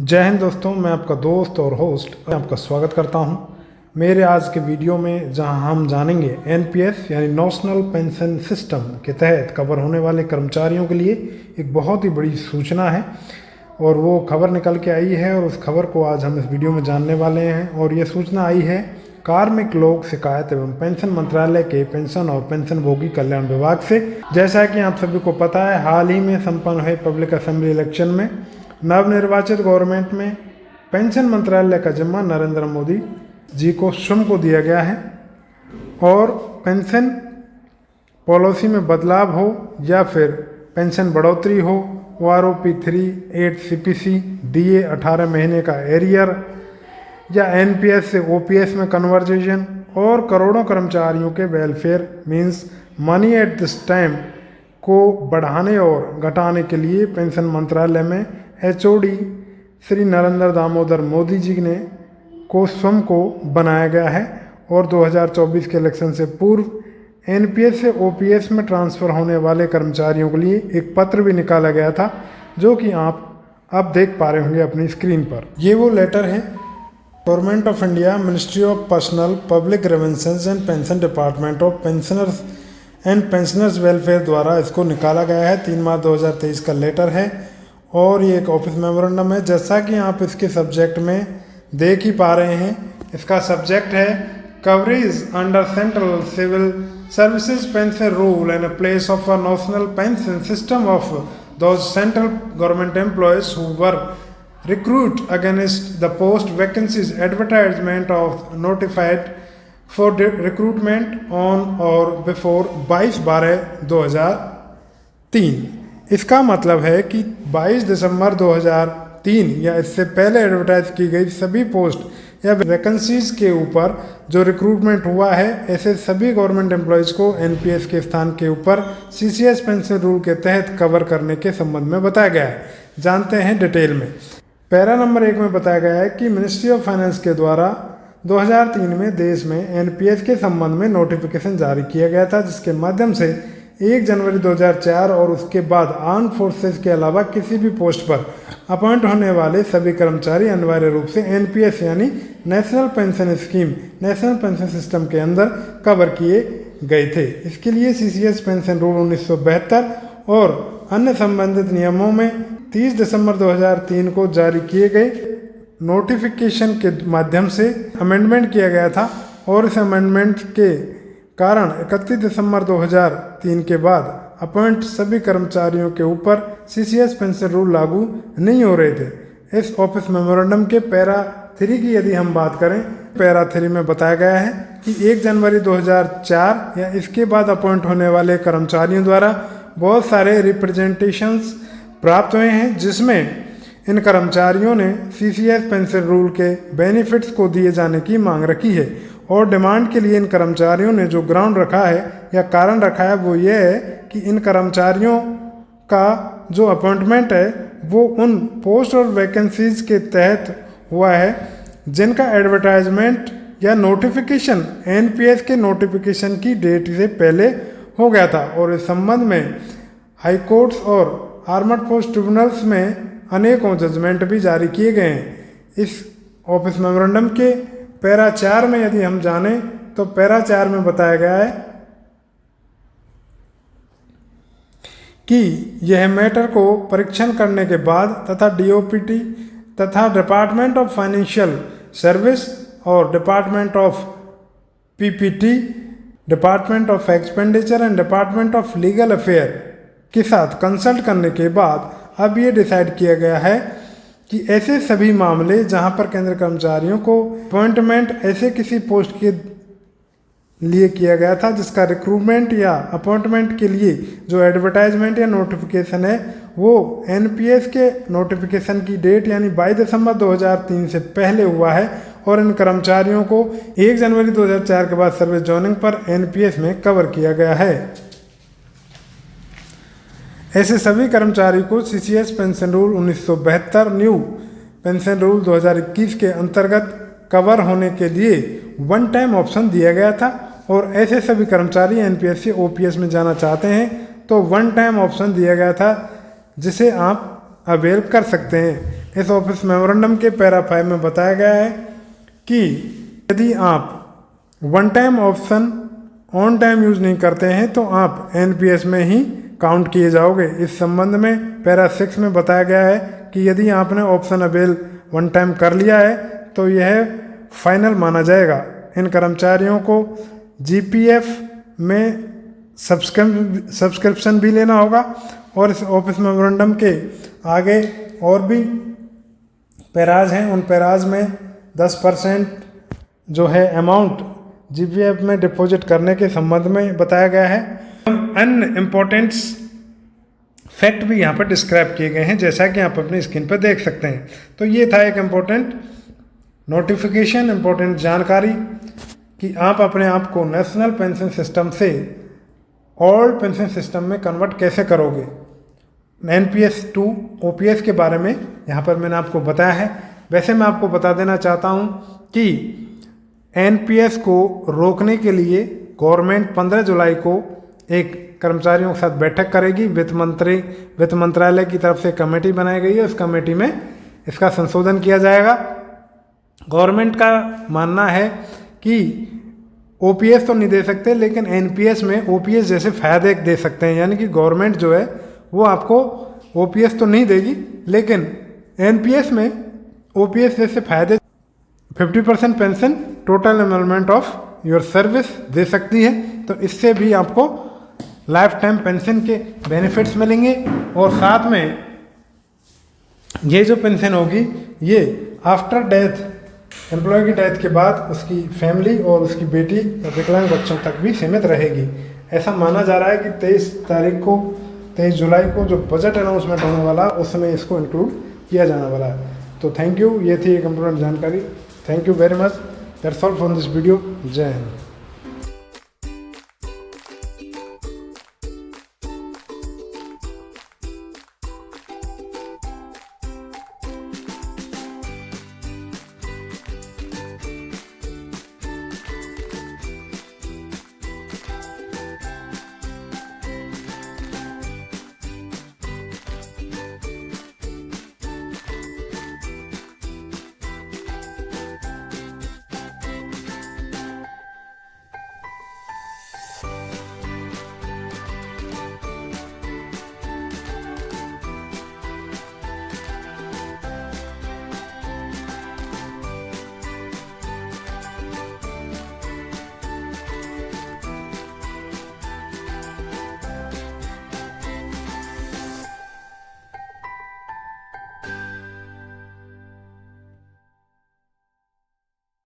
जय हिंद दोस्तों, मैं आपका दोस्त और होस्ट आपका स्वागत करता हूं मेरे आज के वीडियो में, जहां हम जानेंगे एनपीएस यानी नेशनल पेंशन सिस्टम के तहत कवर होने वाले कर्मचारियों के लिए एक बहुत ही बड़ी सूचना है और वो खबर निकल के आई है और उस खबर को आज हम इस वीडियो में जानने वाले हैं। और ये सूचना आई है कार्मिक लोक शिकायत एवं पेंशन मंत्रालय के पेंशन और पेंशनभोगी कल्याण विभाग से। जैसा कि आप सभी को पता है, हाल ही में संपन्न हुए पब्लिक असेंबली इलेक्शन में नवनिर्वाचित गवर्नमेंट में पेंशन मंत्रालय का जिम्मा नरेंद्र मोदी जी को स्वयं को दिया गया है और पेंशन पॉलिसी में बदलाव हो या फिर पेंशन बढ़ोतरी हो, OROP 3, 8 CPC, DA 18 महीने का एरियर या NPS से OPS में कन्वर्जेशन और करोड़ों कर्मचारियों के welfare means money at this time को बढ़ाने और घटाने के लिए पेंशन मंत्रालय में HOD श्री नरेंद्र दामोदर मोदी जी ने को स्वयं को बनाया गया है। और 2024 के इलेक्शन से पूर्व NPS से OPS में ट्रांसफ़र होने वाले कर्मचारियों के लिए एक पत्र भी निकाला गया था, जो कि आप अब देख पा रहे होंगे अपनी स्क्रीन पर। ये वो लेटर है government of India, ministry of personnel public grievances and pension department of pensioners and pensioners welfare द्वारा इसको निकाला गया है। 3 मार्च 2023 का लेटर है और ये एक ऑफिस मेमोरेंडम है। जैसा कि आप इसके सब्जेक्ट में देख ही पा रहे हैं, इसका सब्जेक्ट है coverage under central civil services pension rule and place of a national pension system of those central government employees who were recruit against the post vacancies advertisement of notified for recruitment on और before 22/12/2003। इसका मतलब है कि 22 दिसंबर 2003 या इससे पहले advertise की गई सभी पोस्ट या वैकेंसीज के ऊपर जो रिक्रूटमेंट हुआ है, ऐसे सभी गवर्नमेंट एम्प्लॉयज़ को NPS के स्थान के ऊपर CCS पेंशन रूल के तहत कवर करने के संबंध में बताया गया है। जानते हैं डिटेल में। पैरा नंबर 1 में बताया गया है कि मिनिस्ट्री ऑफ फाइनेंस के द्वारा 2003 में देश में NPS के संबंध में नोटिफिकेशन जारी किया गया था, जिसके माध्यम से 1 जनवरी 2004 और उसके बाद आर्म फोर्सेस के अलावा किसी भी पोस्ट पर अपॉइंट होने वाले सभी कर्मचारी अनिवार्य रूप से NPS यानी national pension scheme, national pension system के अंदर कवर किए गए थे। इसके लिए CCS पेंशन रूल 1972 और अन्य संबंधित नियमों में 30 दिसंबर 2003 को जारी किए गए नोटिफिकेशन के माध्यम से अमेंडमेंट किया गया था और इस अमेंडमेंट के कारण 31 दिसंबर 2003 के बाद अपॉइंट सभी कर्मचारियों के ऊपर CCS पेंशन रूल लागू नहीं हो रहे थे। इस ऑफिस मेमोरेंडम के पैरा 3 की यदि हम बात करें, पैरा 3 में बताया गया है कि 1 जनवरी 2004 या इसके बाद अपॉइंट होने वाले कर्मचारियों द्वारा बहुत सारे रिप्रेजेंटेशंस प्राप्त हुए हैं, जिसमें इन कर्मचारियों ने CCS पेंशन रूल के बेनिफिट्स को दिए जाने की मांग रखी है और डिमांड के लिए इन कर्मचारियों ने जो ग्राउंड रखा है या कारण रखा है वो ये है कि इन कर्मचारियों का जो अपॉइंटमेंट है वो उन पोस्ट और वैकेंसीज के तहत हुआ है जिनका एडवर्टाइजमेंट या नोटिफिकेशन NPS के नोटिफिकेशन की डेट से पहले हो गया था। और इस संबंध में हाई कोर्ट्स और आर्मड फोर्स ट्रिब्यूनल्स में अनेकों जजमेंट भी जारी किए गए हैं। इस ऑफिस मेमोरेंडम के पैरा 4 में यदि हम जानें तो पैरा 4 में बताया गया है कि यह मैटर को परीक्षण करने के बाद तथा DOPT तथा डिपार्टमेंट ऑफ फाइनेंशियल सर्विस और department of PPT, department of expenditure and department of legal affair के साथ कंसल्ट करने के बाद अब ये डिसाइड किया गया है कि ऐसे सभी मामले जहां पर केंद्र कर्मचारियों को अपॉइंटमेंट ऐसे किसी पोस्ट के लिए किया गया था जिसका रिक्रूटमेंट या अपॉइंटमेंट के लिए जो एडवर्टाइजमेंट या नोटिफिकेशन है वो NPS के नोटिफिकेशन की डेट यानी 22 दिसंबर 2003 से पहले हुआ है और इन कर्मचारियों को 1 जनवरी 2004 के बाद सर्विस जॉइनिंग पर NPS में कवर किया गया है। ऐसे सभी कर्मचारी को CCS pension rule 1972 new pension rule 2021 के अंतर्गत कवर होने के लिए 1 टाइम ऑप्शन दिया गया था और ऐसे सभी कर्मचारी NPS से OPS में जाना चाहते हैं तो 1 टाइम ऑप्शन दिया गया था जिसे आप अवेल कर सकते हैं। इस ऑफिस मेमोरेंडम के पैरा 5 में बताया गया है कि यदि आप one time option on time use नहीं करते हैं तो आप एनपीएस में ही काउंट किए जाओगे। इस संबंध में पैरा 6 में बताया गया है कि यदि आपने ऑप्शन अवेल वन टाइम कर लिया है तो यह फाइनल माना जाएगा। इन कर्मचारियों को जीपीएफ में सब्सक्रिप्शन भी लेना होगा और इस ऑफिस मेमोरेंडम के आगे और भी पैराज हैं, उन पैराज में 10% जो है अमाउंट जीपीएफ में डिपॉजिट करने के संबंध में बताया गया है। अन्य इम्पोर्टेंट फैक्ट भी यहाँ पर डिस्क्राइब किए गए हैं, जैसा कि आप अपनी स्क्रीन पर देख सकते हैं। तो ये था एक इम्पोर्टेंट नोटिफिकेशन, इम्पोर्टेंट जानकारी कि आप अपने आप को नेशनल पेंशन सिस्टम से ओल्ड पेंशन सिस्टम में कन्वर्ट कैसे करोगे। एनपीएस टू ओपीएस के बारे में यहाँ पर मैंने आपको बताया है। वैसे मैं आपको बता देना चाहता हूँ कि एनपीएस को रोकने के लिए गवर्नमेंट 15 जुलाई को एक कर्मचारियों के साथ बैठक करेगी। वित्त मंत्रालय की तरफ से कमेटी बनाई गई है, उस कमेटी में इसका संशोधन किया जाएगा। गवर्नमेंट का मानना है कि ओपीएस तो नहीं दे सकते, लेकिन एनपीएस में ओपीएस जैसे फायदे दे सकते हैं। यानी कि गवर्नमेंट जो है वो आपको ओपीएस तो नहीं देगी, लेकिन एनपीएस में ओपीएस जैसे फायदे 50% pension total enrollment of your service दे सकती है। तो इससे भी आपको लाइफ टाइम पेंशन के बेनिफिट्स मिलेंगे और साथ में ये जो पेंशन होगी ये आफ्टर डेथ, एम्प्लॉय की डेथ के बाद उसकी फैमिली और उसकी बेटी और विकलांग बच्चों तक भी सीमित रहेगी। ऐसा माना जा रहा है कि 23 जुलाई को जो बजट अनाउंसमेंट होने वाला उसमें इसको इंक्लूड किया जाने वाला है। तो थैंक यू, ये थी एक इम्पोर्टेंट जानकारी। Thank you very much. That's all from this video. जय हिंद।